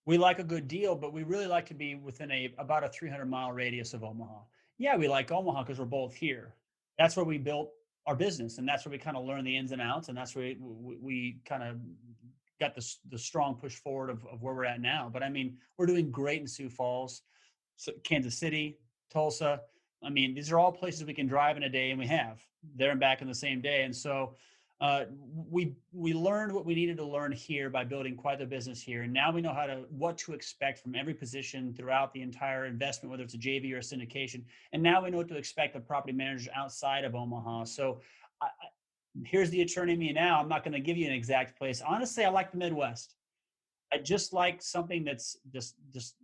we like a good deal, but we really like to be within about a 300-mile radius of Omaha. Yeah, we like Omaha because we're both here. That's where we built our business, and that's where we kind of learn the ins and outs, and that's where we kind of got the strong push forward of where we're at now. But I mean, we're doing great in Sioux Falls, Kansas City, Tulsa. I mean, these are all places we can drive in a day, and we have there and back in the same day. And so we learned what we needed to learn here by building quite the business here, and now we know what to expect from every position throughout the entire investment, whether it's a JV or a syndication. And now we know what to expect of property managers outside of Omaha. So here's the attorney in me now. I'm not going to give you an exact place. Honestly, I like the Midwest. I just like something that's just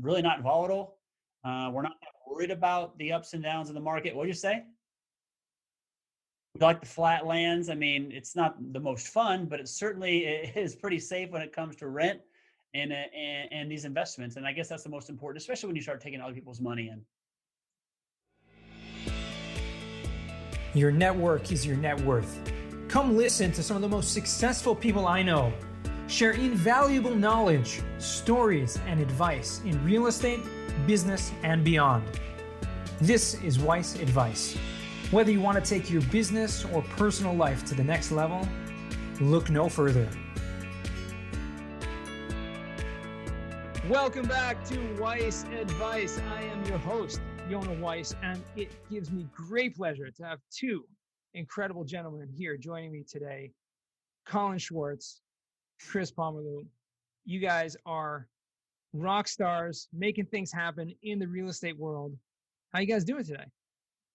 really not volatile. We're not worried about the ups and downs of the market. What do you say? We like the flat lands. I mean, it's not the most fun, but it certainly is pretty safe when it comes to rent and these investments. And I guess that's the most important, especially when you start taking other people's money in. Your network is your net worth. Come listen to some of the most successful people I know share invaluable knowledge, stories, and advice in real estate, business, and beyond. This is Weiss Advice. Whether you want to take your business or personal life to the next level, look no further. Welcome back to Weiss Advice. I am your host, Yona Weiss, and it gives me great pleasure to have two incredible gentlemen here joining me today, Collin Schwartz, Chris Pomerleau. You guys are rock stars, making things happen in the real estate world. How you guys doing today?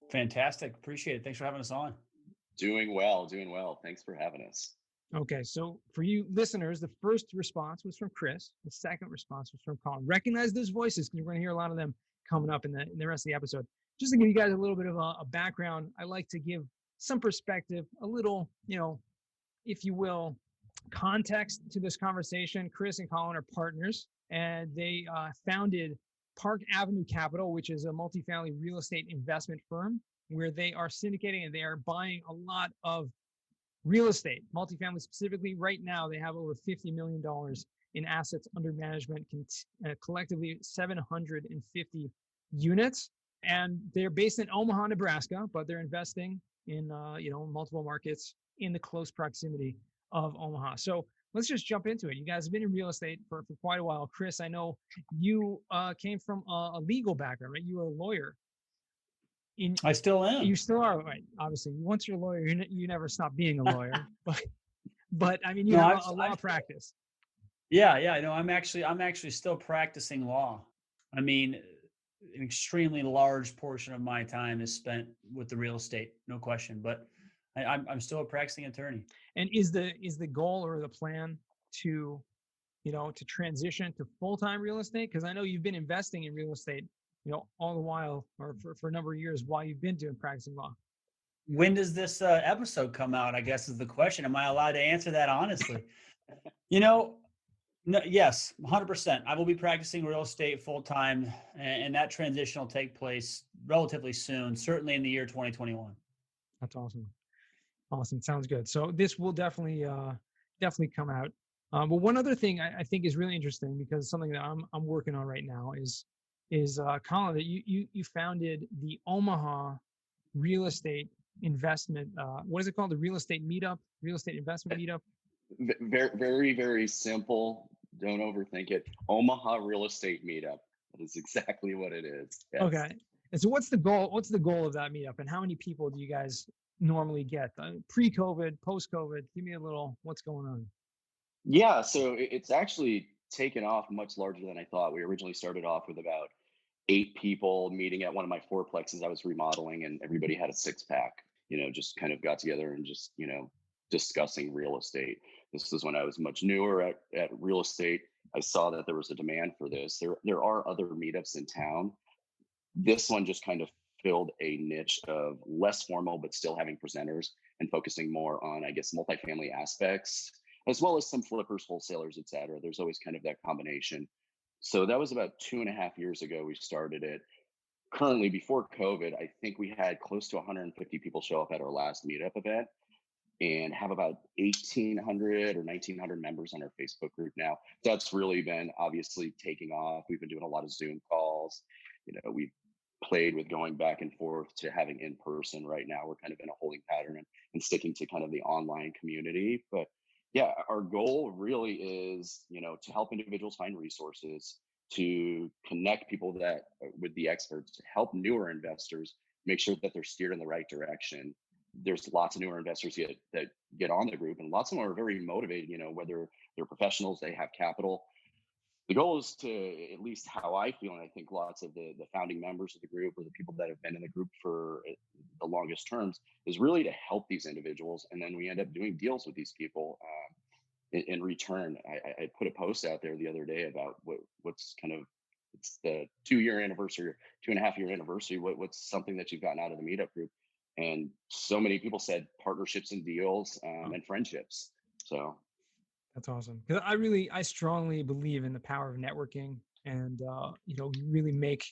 Fantastic. Appreciate it. Thanks for having us on. Doing well. Thanks for having us. Okay, so for you listeners, the first response was from Chris. The second response was from Collin. Recognize those voices because we're going to hear a lot of them coming up in the rest of the episode. Just to give you guys a little bit of a background, I like to give some perspective, a little, if you will, context to this conversation. Chris and Collin are partners, and they founded Park Ave Capital, which is a multifamily real estate investment firm where they are syndicating and they are buying a lot of real estate, multifamily specifically. Right now, they have over $50 million in assets under management, collectively 750 units. And they're based in Omaha, Nebraska, but they're investing in multiple markets in the close proximity of Omaha. So let's just jump into it. You guys have been in real estate for quite a while. Chris, I know you came from a legal background, right? You were a lawyer. I still am. You still are, right? Obviously, once you're a lawyer, you never stop being a lawyer. but I mean, you have a law practice. Yeah. No, I'm actually still practicing law. I mean, an extremely large portion of my time is spent with the real estate, no question. But I'm still a practicing attorney. And is the goal or the plan to transition to full-time real estate? Because I know you've been investing in real estate, all the while, or for a number of years while you've been doing practicing law. When does this episode come out, I guess is the question. Am I allowed to answer that honestly? No, yes, 100%. I will be practicing real estate full-time, and that transition will take place relatively soon, certainly in the year 2021. That's awesome. Awesome. Sounds good. So this will definitely come out. But one other thing I think is really interesting, because something that I'm working on right now is Collin, that you founded the Omaha real estate investment. What is it called? The real estate investment meetup. Very, very, very simple. Don't overthink it. Omaha real estate meetup. That is exactly what it is. Yes. Okay. And so what's the goal? What's the goal of that meetup, and how many people do you guys normally get? Pre-COVID, post-COVID? Give me a little, what's going on? Yeah, so it's actually taken off much larger than I thought. We originally started off with about 8 people meeting at one of my fourplexes I was remodeling, and everybody had a 6-pack, just kind of got together and just, discussing real estate. This is when I was much newer at real estate. I saw that there was a demand for this. There are other meetups in town. This one just kind of filled a niche of less formal, but still having presenters and focusing more on, I guess, multifamily aspects, as well as some flippers, wholesalers, et cetera. There's always kind of that combination. So that was about 2.5 years ago we started it. Currently, before COVID, I think we had close to 150 people show up at our last meetup event. and have about 1,800 or 1,900 members on our Facebook group now. That's really been obviously taking off. We've been doing a lot of Zoom calls. We've played with going back and forth to having in person. Right now we're kind of in a holding pattern and sticking to kind of the online community. But yeah, our goal really is, to help individuals find resources, to connect people that with the experts, to help newer investors make sure that they're steered in the right direction. There's lots of newer investors that get on the group, and lots of them are very motivated, whether they're professionals, they have capital. The goal is to, at least how I feel, and I think lots of the founding members of the group, or the people that have been in the group for the longest terms, is really to help these individuals. And then we end up doing deals with these people in return. I put a post out there the other day about what's kind of, it's the 2-year anniversary, or 2.5-year anniversary. What's something that you've gotten out of the Meetup group? And so many people said partnerships and deals and friendships. So that's awesome. Because I strongly believe in the power of networking, and you really make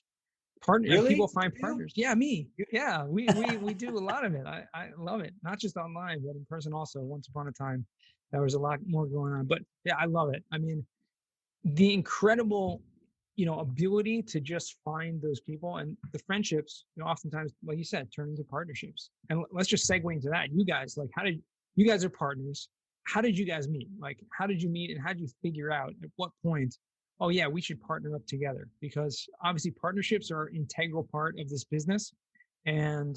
partners. Really? People find partners. Yeah, me. Yeah, we do a lot of it. I love it. Not just online, but in person also. Once upon a time, there was a lot more going on. But yeah, I love it. I mean, the incredible, ability to just find those people, and the friendships, oftentimes, like you said, turn into partnerships. And let's just segue into that. You guys, you guys are partners. How did you guys meet? Like, how did you meet, and how did you figure out at what point, oh yeah, we should partner up together? Because obviously partnerships are an integral part of this business. And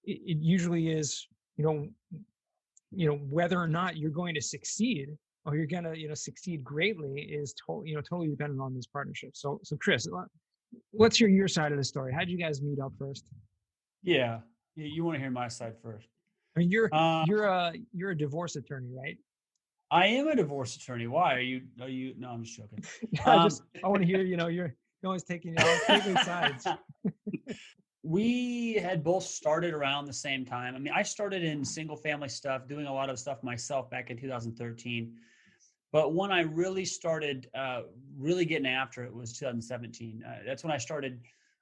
it usually is, whether or not you're going to succeed, or you're going to, succeed greatly, is totally dependent on these partnerships. So Chris, what's your side of the story? How did you guys meet up first? Yeah. You want to hear my side first? I mean, you're a divorce attorney, right? I am a divorce attorney. Why are you? No, I'm just joking. I want to hear. You're always taking sides. We had both started around the same time. I mean, I started in single family stuff, doing a lot of stuff myself back in 2013. But when I really started really getting after it was 2017. That's when I started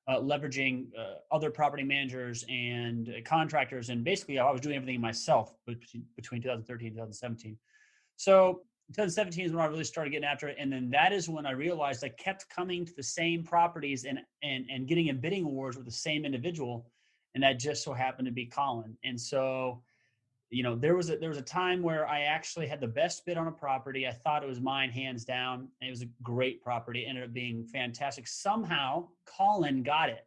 leveraging other property managers and contractors. And basically, I was doing everything myself between 2013 and 2017. So 2017 is when I really started getting after it. And then that is when I realized I kept coming to the same properties and getting in bidding wars with the same individual. And that just so happened to be Collin. And so, there was a time where I actually had the best bid on a property. I thought it was mine, hands down. And it was a great property. It ended up being fantastic. Somehow Collin got it.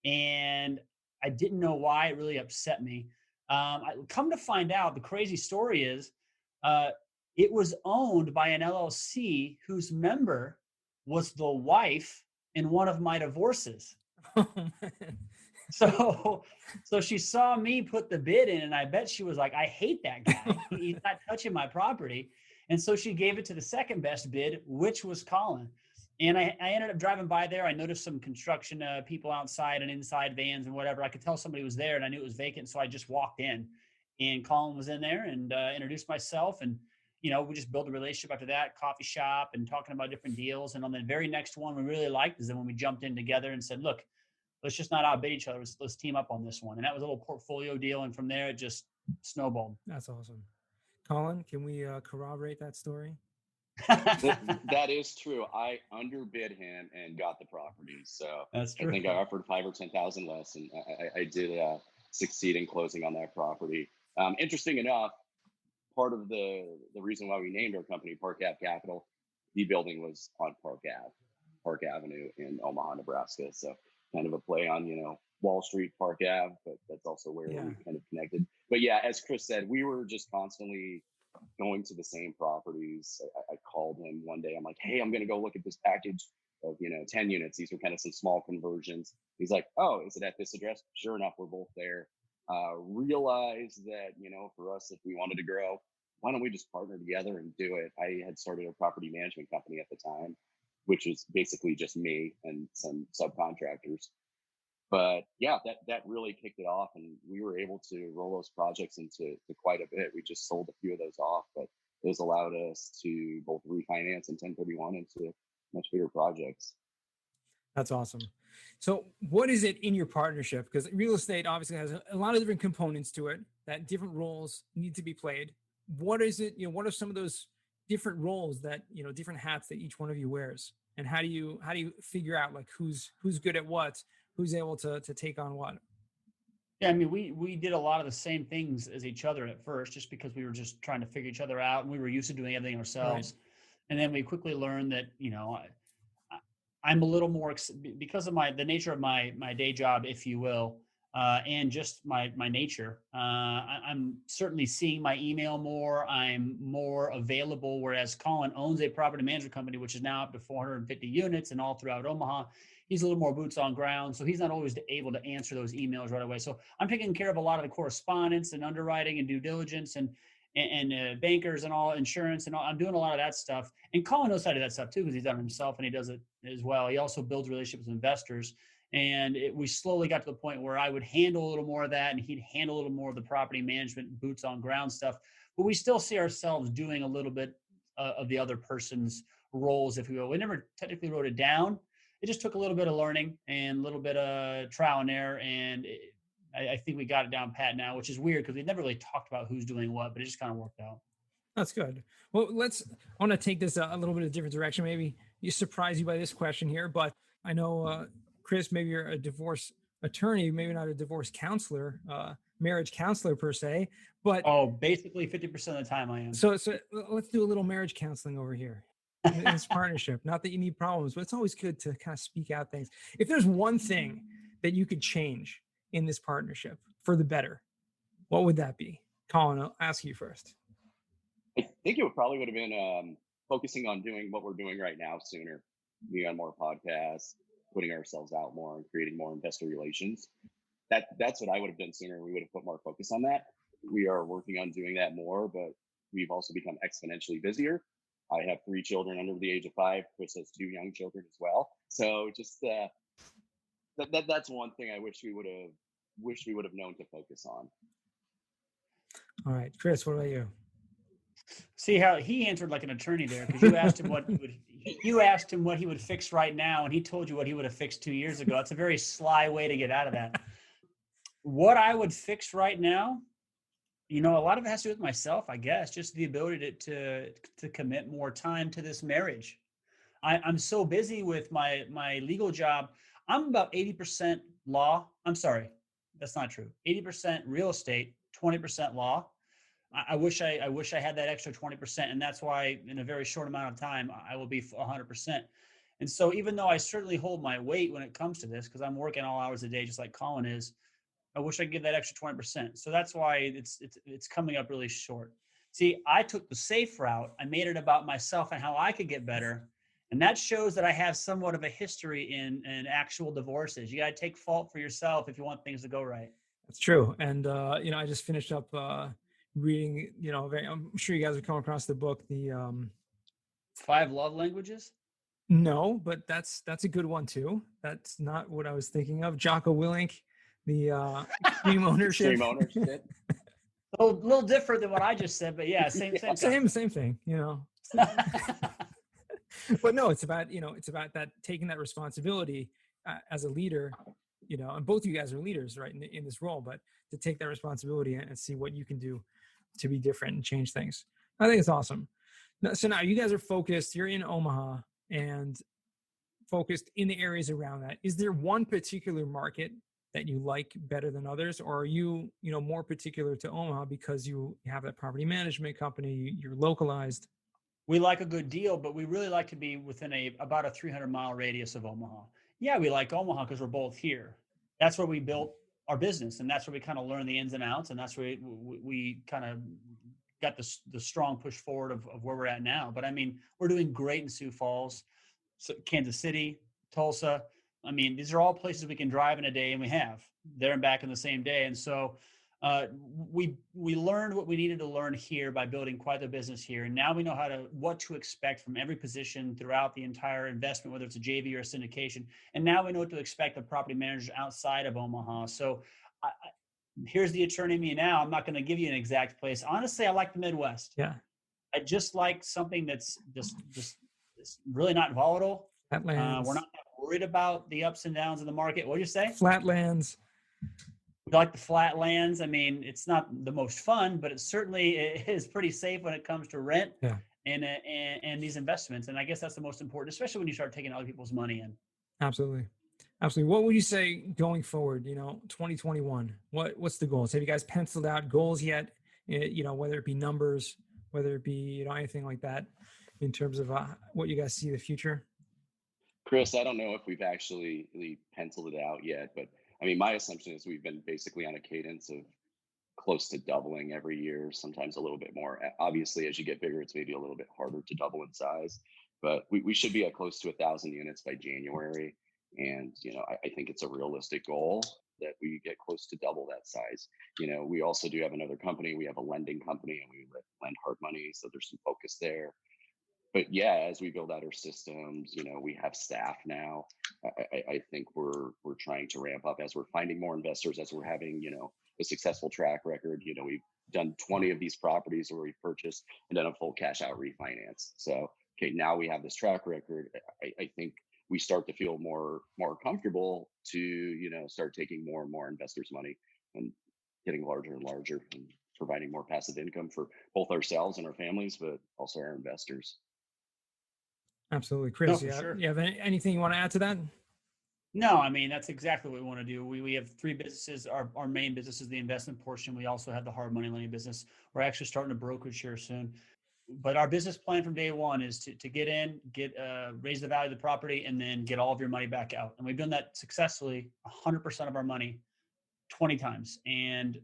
And I didn't know why. It really upset me. I come to find out, the crazy story is, it was owned by an LLC whose member was the wife in one of my divorces. Oh, man. So she saw me put the bid in, and I bet she was like, I hate that guy. He's not touching my property. And so she gave it to the second best bid, which was Collin. And I ended up driving by there. I noticed some construction people outside and inside vans and whatever. I could tell somebody was there, and I knew it was vacant. So I just walked in, and Collin was in there, and introduced myself. And we just built a relationship after that, coffee shop and talking about different deals. And on the very next one we really liked is then when we jumped in together and said, look, let's just not outbid each other. Let's team up on this one. And that was a little portfolio deal. And from there, it just snowballed. That's awesome. Collin, can we corroborate that story? That is true. I underbid him and got the property. So that's true. I think I offered 5,000 or 10,000 less, and I did succeed in closing on that property. Interesting enough, part of the reason why we named our company Park Ave Capital, the building was on Park Avenue in Omaha, Nebraska. So kind of a play on, Wall Street, Park Ave, but that's also where we kind of connected. But yeah, as Chris said, we were just constantly going to the same properties. I called him one day. I'm like, hey, I'm going to go look at this package of, 10 units. These were kind of some small conversions. He's like, oh, is it at this address? Sure enough, we're both there. Realized that, for us, if we wanted to grow, why don't we just partner together and do it? I had started a property management company at the time, which was basically just me and some subcontractors. But yeah, that really kicked it off, and we were able to roll those projects into quite a bit. We just sold a few of those off, but those allowed us to both refinance and 1031 into much bigger projects. That's awesome. So what is it in your partnership? Because real estate obviously has a lot of different components to it that different roles need to be played. What is it, what are some of those different roles that, different hats that each one of you wears? And how do you figure out like who's good at what, who's able to take on what? Yeah, I mean, we did a lot of the same things as each other at first, just because we were just trying to figure each other out, and we were used to doing everything ourselves. Right. And then we quickly learned that, I'm a little more because of the nature of my day job, if you will, and just my nature. I'm certainly seeing my email more. I'm more available. Whereas Collin owns a property management company, which is now up to 450 units and all throughout Omaha. He's a little more boots on ground, so he's not always able to answer those emails right away. So I'm taking care of a lot of the correspondence and underwriting and due diligence and bankers and all, insurance and all. I'm doing a lot of that stuff. And Collin knows how to do that stuff too, because he's done it himself and he does it as well. He also builds relationships with investors. And we slowly got to the point where I would handle a little more of that and he'd handle a little more of the property management, boots on ground stuff. But we still see ourselves doing a little bit of the other person's roles, if you will. We never technically wrote it down. It just took a little bit of learning and a little bit of trial and error. And I think we got it down pat now, which is weird because we never really talked about who's doing what, but it just kind of worked out. That's good. Well, I want to take this a little bit of a different direction. Maybe you surprise you by this question here, but I know, Chris, maybe you're a divorce attorney, maybe not a divorce counselor, marriage counselor per se, but basically 50% of the time I am. So let's do a little marriage counseling over here in this partnership. Not that you need problems, but it's always good to kind of speak out things. If there's one thing that you could change in this partnership for the better, what would that be? Collin, I'll ask you first. I think it probably would have been focusing on doing what we're doing right now sooner, being on more podcasts, putting ourselves out more, and creating more investor relations. That's what I would have done sooner. We would have put more focus on that. We are working on doing that more, but we've also become exponentially busier. I have 3 children under the age of 5. Chris has 2 young children as well. So just that's one thing I wish we would have known to focus on. All right, Chris, what about you? See how he answered like an attorney there, because you asked him what he would fix right now, and he told you what he would have fixed 2 years ago. That's a very sly way to get out of that. What I would fix right now, a lot of it has to do with myself, I guess, just the ability to commit more time to this marriage. I'm so busy with my legal job. I'm about 80% law. I'm sorry, that's not true. 80% real estate, 20% law. I wish I had that extra 20%, and that's why in a very short amount of time I will be 100%. And so even though I certainly hold my weight when it comes to this, because I'm working all hours a day just like Collin is, I wish I could give that extra 20%. So that's why it's coming up really short. See, I took the safe route. I made it about myself and how I could get better. And that shows that I have somewhat of a history in actual divorces. You got to take fault for yourself if you want things to go right. That's true. And, I just finished up reading, I'm sure you guys have come across the book, the 5 Love Languages. No, but that's a good one too. That's not what I was thinking of. Jocko Willink, the extreme ownership. Extreme ownership. A little different than what I just said, but yeah, same thing. But no, it's about that taking that responsibility as a leader. And both of you guys are leaders, right, in this role, but to take that responsibility and see what you can do to be different and change things. I think it's awesome. So now you guys are focused, you're in Omaha and focused in the areas around that. Is there one particular market that you like better than others? Or are you, more particular to Omaha because you have that property management company, you're localized? We like a good deal, but we really like to be within about a 300-mile radius of Omaha. Yeah, we like Omaha because we're both here. That's where we built our business, and that's where we kind of learned the ins and outs, and that's where we kind of got the strong push forward of where we're at now. But I mean, we're doing great in Sioux Falls, Kansas City, Tulsa. I mean, these are all places we can drive in a day, and we have there and back in the same day. And so we learned what we needed to learn here by building quite the business here. And now we know what to expect from every position throughout the entire investment, whether it's a JV or a syndication. And now we know what to expect of property managers outside of Omaha. So here's the attorney in me now. I'm not going to give you an exact place. Honestly, I like the Midwest. Yeah. I just like something that's just really not volatile. We're not that worried about the ups and downs of the market. What do you say? Flatlands. We like the flat lands. I mean, it's not the most fun, but it certainly is pretty safe when it comes to rent Yeah. and these investments. And I guess that's the most important, especially when you start taking other people's money in. Absolutely. Absolutely. What would you say going forward, 2021, what's the goals? Have you guys penciled out goals yet? Whether it be numbers, whether it be, anything like that in terms of what you guys see the future? Chris, I don't know if we've actually really penciled it out yet, but I mean, my assumption is we've been basically on a cadence of close to doubling every year, sometimes a little bit more. Obviously, as you get bigger, it's maybe a little bit harder to double in size, but we should be at close to 1,000 units by January. And, I think it's a realistic goal that we get close to double that size. We also do have another company. We have a lending company and we lend hard money. So there's some focus there. But yeah, as we build out our systems, we have staff now. I think we're trying to ramp up as we're finding more investors, as we're having, a successful track record. We've done 20 of these properties where we've purchased and done a full cash out refinance. So, okay, now we have this track record. I think we start to feel more comfortable to, start taking more and more investors' money and getting larger and larger and providing more passive income for both ourselves and our families, but also our investors. Absolutely. Chris, No, for sure. you have anything you want to add to that? No, I mean, that's exactly what we want to do. We have three businesses. Our main business is the investment portion. We also have the hard money lending business. We're actually starting a brokerage here soon. But our business plan from day one is to get in, raise the value of the property, and then get all of your money back out. And we've done that successfully, 100% of our money, 20 times. And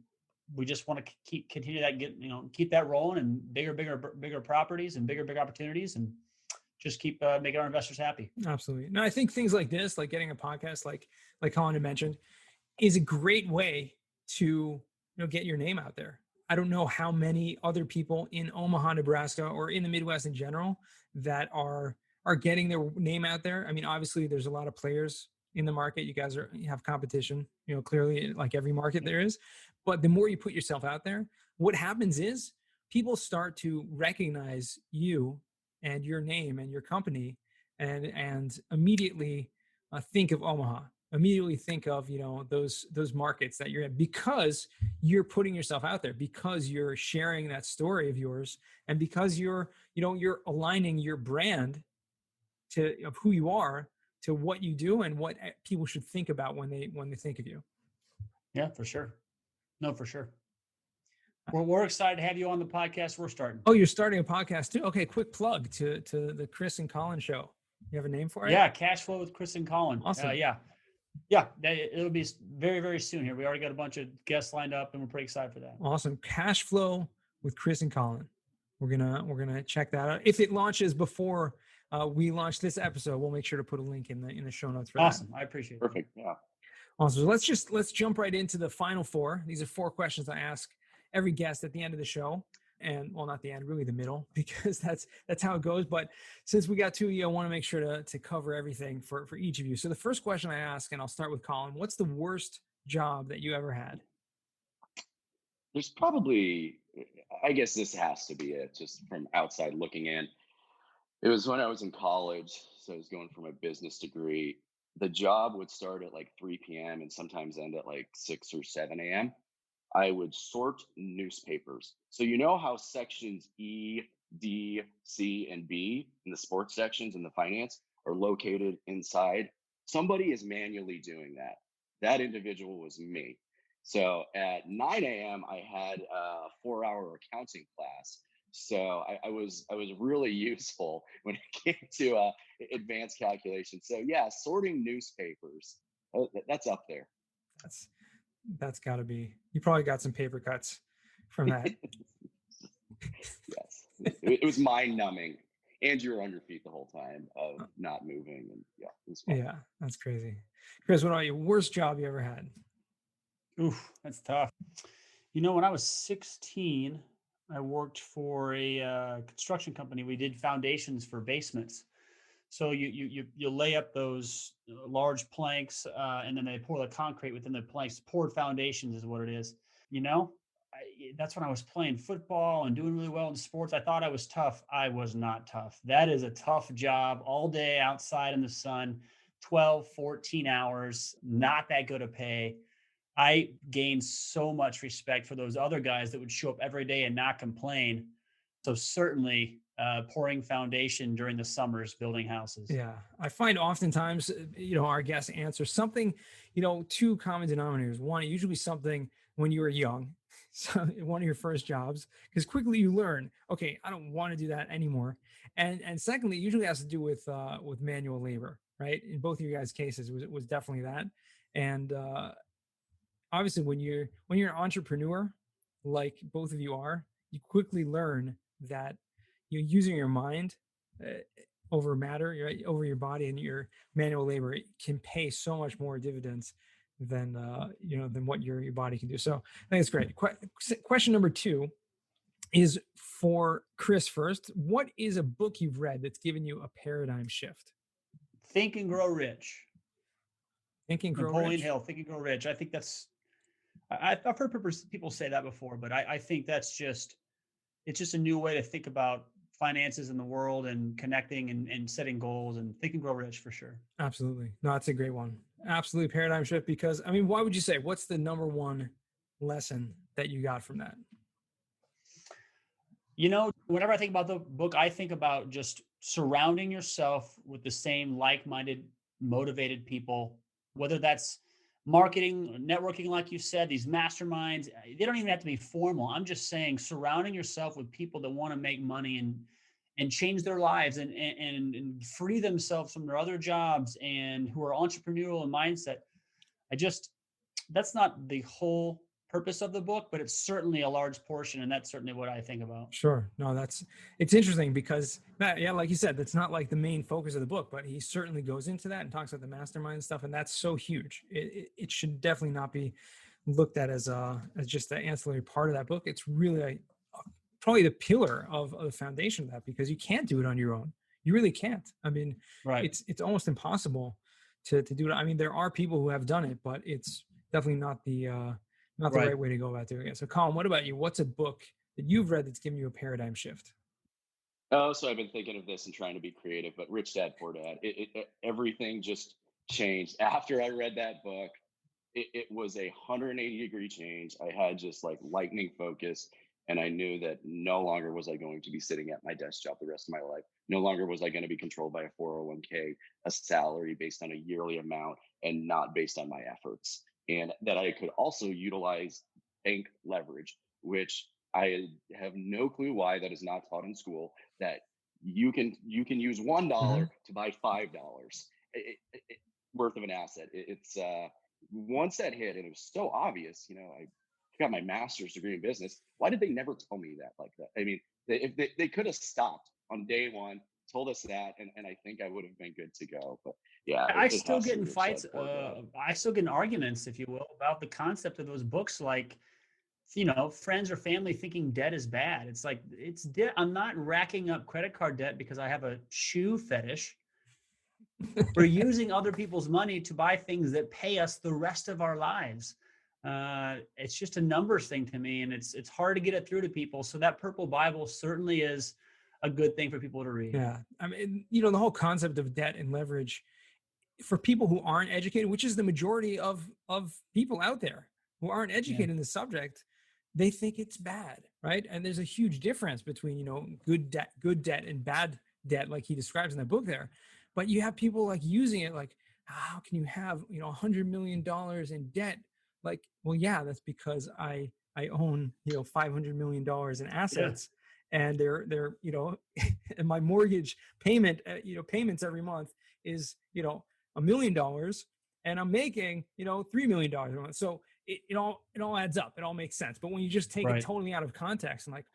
we just want to continue that, keep that rolling, and bigger properties and bigger opportunities, and just keep making our investors happy. Absolutely. No, I think things like this, like getting a podcast, like Collin had mentioned, is a great way to get your name out there. I don't know how many other people in Omaha, Nebraska, or in the Midwest in general that are getting their name out there. I mean, obviously, there's a lot of players in the market. You guys have competition, clearly, like every market there is. But the more you put yourself out there, what happens is people start to recognize you and your name and your company, and immediately think of Omaha. Immediately think of those markets that you're in, because you're putting yourself out there, because you're sharing that story of yours, and because you're aligning your brand of who you are to what you do and what people should think about when they think of you. Yeah, for sure. No, for sure. We're excited to have you on the podcast. We're starting. Oh, you're starting a podcast too? Okay, quick plug to the Chris and Collin show. You have a name for it? Yeah, Cash Flow with Chris and Collin. Awesome. Yeah, it'll be very, very soon here. We already got a bunch of guests lined up, and we're pretty excited for that. Awesome. Cash Flow with Chris and Collin. We're gonna check that out. If it launches before we launch this episode, we'll make sure to put a link in the show notes for awesome. That. I appreciate it. Perfect. Yeah. Awesome. So let's jump right into the final four. These are 4 questions I ask every guest at the end of the show. And well, not the end, really the middle, because that's how it goes. But since we got 2 of you, I want to make sure to cover everything for each of you. So the first question I ask, and I'll start with Collin, what's the worst job that you ever had? There's probably, I guess this has to be it, just from outside looking in. It was when I was in college. So I was going for my business degree. The job would start at like 3 p.m. and sometimes end at like 6 or 7 a.m. I would sort newspapers. So you know how sections E, D, C, and B in the sports sections and the finance are located inside? Somebody is manually doing that. That individual was me. So at 9 a.m., I had a 4-hour accounting class. So I was really useful when it came to advanced calculation. So yeah, sorting newspapers, that's up there. That's got to be, you probably got some paper cuts from that. Yes. It was mind numbing. And you were on your feet the whole time of not moving. And yeah, it was fun. Yeah, that's crazy. Chris, what about you? Worst job you ever had? Oof, that's tough. When I was 16, I worked for a construction company. We did foundations for basements. So you lay up those large planks, and then they pour the concrete within the planks. Poured foundations is what it is. That's when I was playing football and doing really well in sports. I thought I was tough. I was not tough. That is a tough job, all day outside in the sun, 12, 14 hours, not that good a pay. I gained so much respect for those other guys that would show up every day and not complain. So certainly pouring foundation during the summers, building houses. Yeah, I find oftentimes, our guests answer something, two common denominators. One, usually something when you were young, so one of your first jobs, because quickly you learn, okay, I don't want to do that anymore. And secondly, it usually has to do with manual labor, right? In both of your guys' cases, was definitely that. And obviously, when you're an entrepreneur, like both of you are, you quickly learn that you're using your mind over matter, right, over your body, and your manual labor, it can pay so much more dividends than than what your body can do. So I think it's great. Question number 2 is for Chris first. What is a book you've read that's given you a paradigm shift? Think and Grow Rich. Think and Grow Napoleon Rich. Hill, Think and Grow Rich. I think that's, I've heard people say that before, but I think that's just, it's just a new way to think about finances in the world and connecting and setting goals, and Think and Grow Rich for sure. Absolutely. No, that's a great one. Absolutely paradigm shift, because I mean, why would you say, what's the number one lesson that you got from that? Whenever I think about the book, I think about just surrounding yourself with the same like-minded, motivated people, whether that's marketing, networking, like you said, these masterminds. They don't even have to be formal. I'm just saying surrounding yourself with people that want to make money and change their lives and free themselves from their other jobs and who are entrepreneurial in mindset. That's not the whole purpose of the book, but it's certainly a large portion, and that's certainly what I think about. Sure. No, it's interesting because, yeah, like you said, that's not like the main focus of the book, but he certainly goes into that and talks about the mastermind stuff, and that's so huge. It should definitely not be looked at as just the ancillary part of that book. It's really probably the pillar of the foundation of that, because you can't do it on your own. You really can't. I mean, right. It's almost impossible to do it. I mean, there are people who have done it, but it's definitely not the right way to go about doing it. So Collin, what about you? What's a book that you've read that's given you a paradigm shift? Oh, so I've been thinking of this and trying to be creative, but Rich Dad Poor Dad, everything just changed after I read that book. It was a 180-degree change. I had just like lightning focus, and I knew that no longer was I going to be sitting at my desk job the rest of my life. No longer was I going to be controlled by a 401k, a salary based on a yearly amount and not based on my efforts. And that I could also utilize bank leverage, which I have no clue why that is not taught in school, that you can use $1 to buy $5 worth of an asset. It's once that hit, and it was so obvious, I got my master's degree in business. Why did they never tell me that like that? I mean, if they could have stopped on day one, told us that, and I think I would have been good to go. But yeah, I still get in fights. I still get in arguments, if you will, about the concept of those books. Like, friends or family thinking debt is bad. It's like, it's debt. I'm not racking up credit card debt because I have a shoe fetish. We're using other people's money to buy things that pay us the rest of our lives. It's just a numbers thing to me, and it's hard to get it through to people. So that Purple Bible certainly is a good thing for people to read. Yeah. I mean, the whole concept of debt and leverage for people who aren't educated, which is the majority of people out there who aren't educated in the subject, they think it's bad, right? And there's a huge difference between, good debt and bad debt, like he describes in that book there. But you have people like using it like, how can you have, $100 million in debt? Like, well, yeah, that's because I own, $500 million in assets. Yeah. And they're and my mortgage payment, payments every month is, $1 million, and I'm making, $3 million a month. So it all adds up. It all makes sense. But when you just take it totally out of context and like,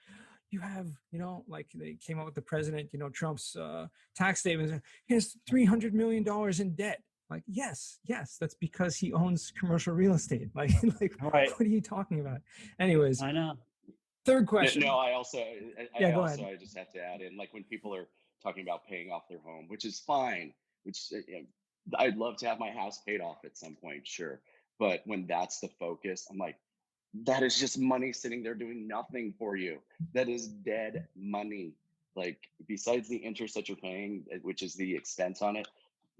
you have, like they came up with the president, Trump's tax statements, he has $300 million in debt. Like, yes, that's because he owns commercial real estate. Like what are you talking about? Anyways, I know. Third question. No, I just have to add in, like, when people are talking about paying off their home, which is fine, which I'd love to have my house paid off at some point, sure. But when that's the focus, I'm like, that is just money sitting there doing nothing for you. That is dead money. Like, besides the interest that you're paying, which is the expense on it,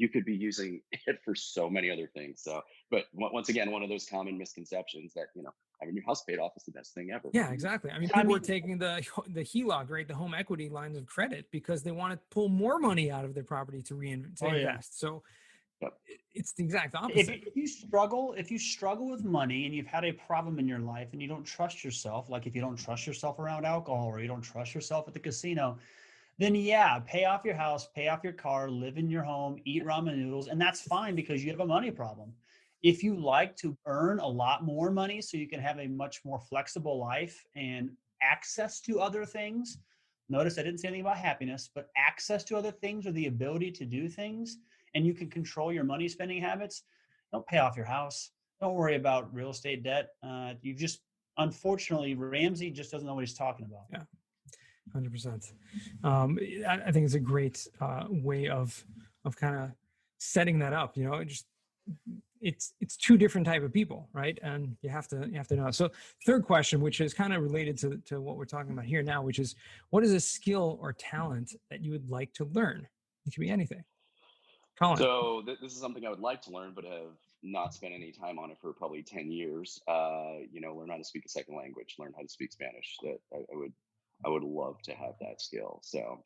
you could be using it for so many other things. So, but once again, one of those common misconceptions that, having your house paid off is the best thing ever. Yeah, exactly. I mean, people are taking the HELOC, right, the home equity lines of credit, because they want to pull more money out of their property to invest. Yeah. So Yep. it's the exact opposite. If you struggle with money and you've had a problem in your life and you don't trust yourself, like if you don't trust yourself around alcohol or you don't trust yourself at the casino, then yeah, pay off your house, pay off your car, live in your home, eat ramen noodles, and that's fine because you have a money problem. If you like to earn a lot more money so you can have a much more flexible life and access to other things, notice I didn't say anything about happiness, but access to other things or the ability to do things, and you can control your money spending habits, don't pay off your house. Don't worry about real estate debt. You just, unfortunately, Ramsey just doesn't know what he's talking about. Yeah. 100%. I think it's a great way of kind of setting that up. It's two different type of people, right? And you have to know. So third question, which is kind of related to what we're talking about here now, which is, what is a skill or talent that you would like to learn? It could be anything. Collin. So this is something I would like to learn, but have not spent any time on it for probably 10 years. Learn how to speak a second language, learn how to speak Spanish. That I would love to have that skill. So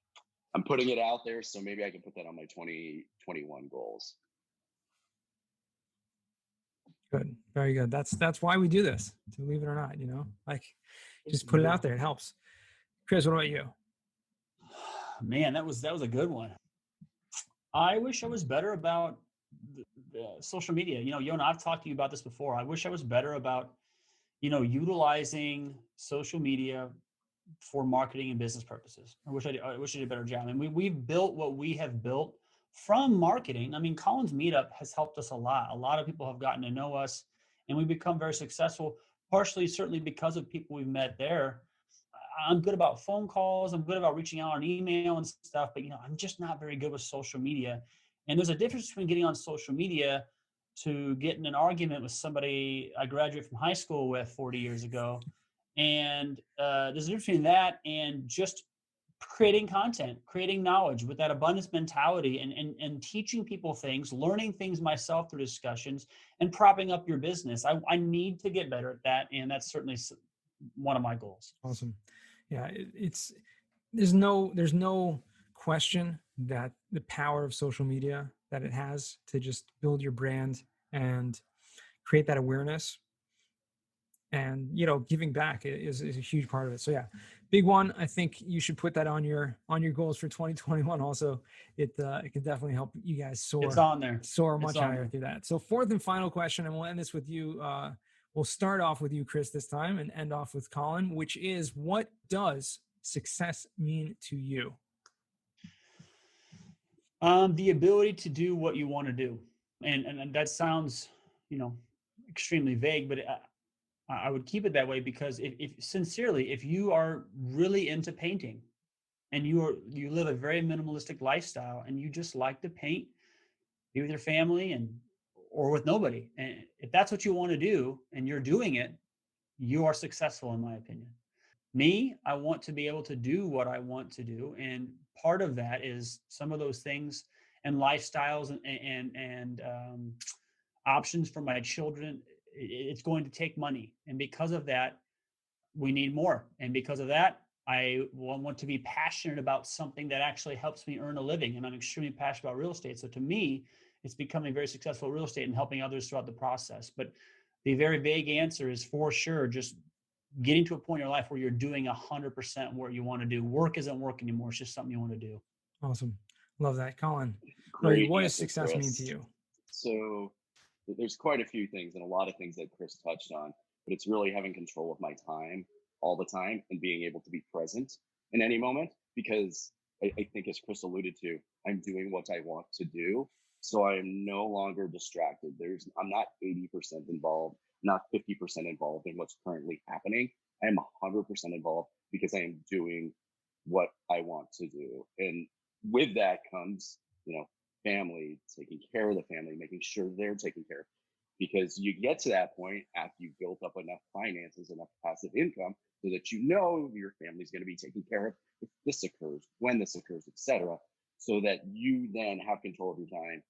I'm putting it out there. So maybe I can put that on my 2021 goals. Good. Very good. That's why we do this, believe it or not, just put it out there. It helps. Chris, what about you? Man, that was a good one. I wish I was better about social media. Yona, I've talked to you about this before. I wish I was better about, utilizing social media for marketing and business purposes. I wish I did a better job. And we've built what we have built from marketing. I mean, Collin's Meetup has helped us a lot. A lot of people have gotten to know us, and we've become very successful, partially certainly because of people we've met there. I'm good about phone calls. I'm good about reaching out on email and stuff, but I'm just not very good with social media. And there's a difference between getting on social media to getting an argument with somebody I graduated from high school with 40 years ago. And there's a difference between that and just creating content, creating knowledge with that abundance mentality, and teaching people things, learning things myself through discussions, and propping up your business. I need to get better at that, and that's certainly one of my goals. Awesome. Yeah, there's no question that the power of social media that it has to just build your brand and create that awareness, and giving back is a huge part of it. So yeah, big one. I think you should put that on your goals for 2021. Also, it can definitely help you guys soar. It's on there. Soar much higher through that. So fourth and final question, and we'll end this with you. We'll start off with you, Chris, this time, and end off with Collin, which is, what does success mean to you? The ability to do what you want to do. And that sounds, extremely vague, but I would keep it that way, because if you are really into painting and you live a very minimalistic lifestyle and you just like to paint, be with your family or with nobody, and if that's what you want to do and you're doing it, you are successful, in my opinion. Me, I want to be able to do what I want to do, and part of that is some of those things and lifestyles and options for my children. It's going to take money, and because of that, we need more. And because of that, I want to be passionate about something that actually helps me earn a living, and I'm extremely passionate about real estate. So to me, it's becoming very successful real estate and helping others throughout the process. But the very vague answer is, for sure, just getting to a point in your life where you're doing 100% what you want to do. Work isn't work anymore. It's just something you want to do. Awesome. Love that. Collin, Great what answer, does success Chris. mean to you? So there's quite a few things and a lot of things that Chris touched on, but it's really having control of my time all the time and being able to be present in any moment, because I think, as Chris alluded to, I'm doing what I want to do. So I'm no longer distracted. I'm not 80% involved, not 50% involved in what's currently happening. I'm 100% involved because I am doing what I want to do. And with that comes, family, taking care of the family, making sure they're taken care of. Because you get to that point after you've built up enough finances, enough passive income, so that your family's going to be taken care of if this occurs, when this occurs, etc. So that you then have control of your time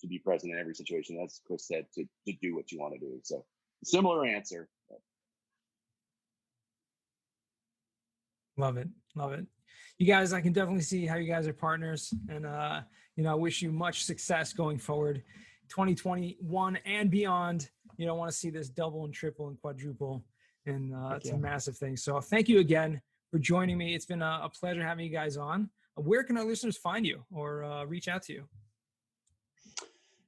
to be present in every situation. As Chris said, to do what you want to do. So similar answer. Love it. Love it. You guys, I can definitely see how you guys are partners, and I wish you much success going forward, 2021 and beyond. You don't want to see this double and triple and quadruple, and it's a massive thing. So thank you again for joining me. It's been a pleasure having you guys on. Where can our listeners find you or reach out to you?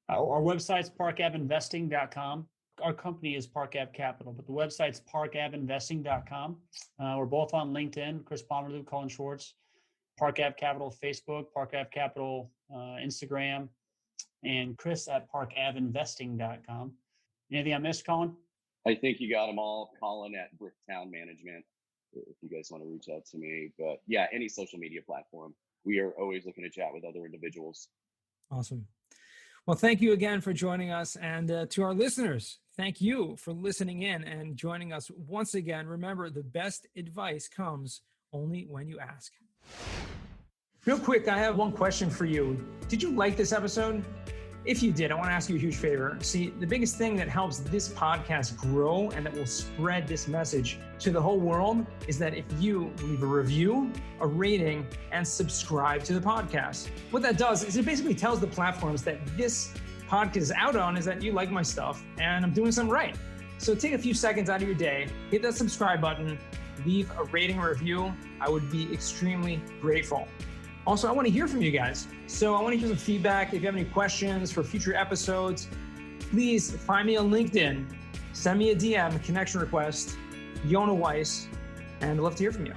Our website's parkaveinvesting.com. Our company is Park Ave Capital, but the website's parkaveinvesting.com. We're both on LinkedIn, Chris Pomerleau, Collin Schwartz, Park Ave Capital Facebook, Park Ave Capital Instagram, and Chris at parkaveinvesting.com. Anything I missed, Collin? I think you got them all. Collin at Bricktown Management, if you guys want to reach out to me. But yeah, any social media platform. We are always looking to chat with other individuals. Awesome. Well, thank you again for joining us. And to our listeners, thank you for listening in and joining us once again. Remember, the best advice comes only when you ask. Real quick, I have one question for you. Did you like this episode? If you did, I want to ask you a huge favor. See, the biggest thing that helps this podcast grow and that will spread this message to the whole world is that if you leave a review, a rating, and subscribe to the podcast. What that does is it basically tells the platforms that this podcast is out on is that you like my stuff and I'm doing something right. So take a few seconds out of your day, hit that subscribe button, leave a rating or review. I would be extremely grateful. Also, I want to hear from you guys. So I want to hear some feedback. If you have any questions for future episodes, please find me on LinkedIn, send me a DM, connection request, Yona Weiss, and I'd love to hear from you.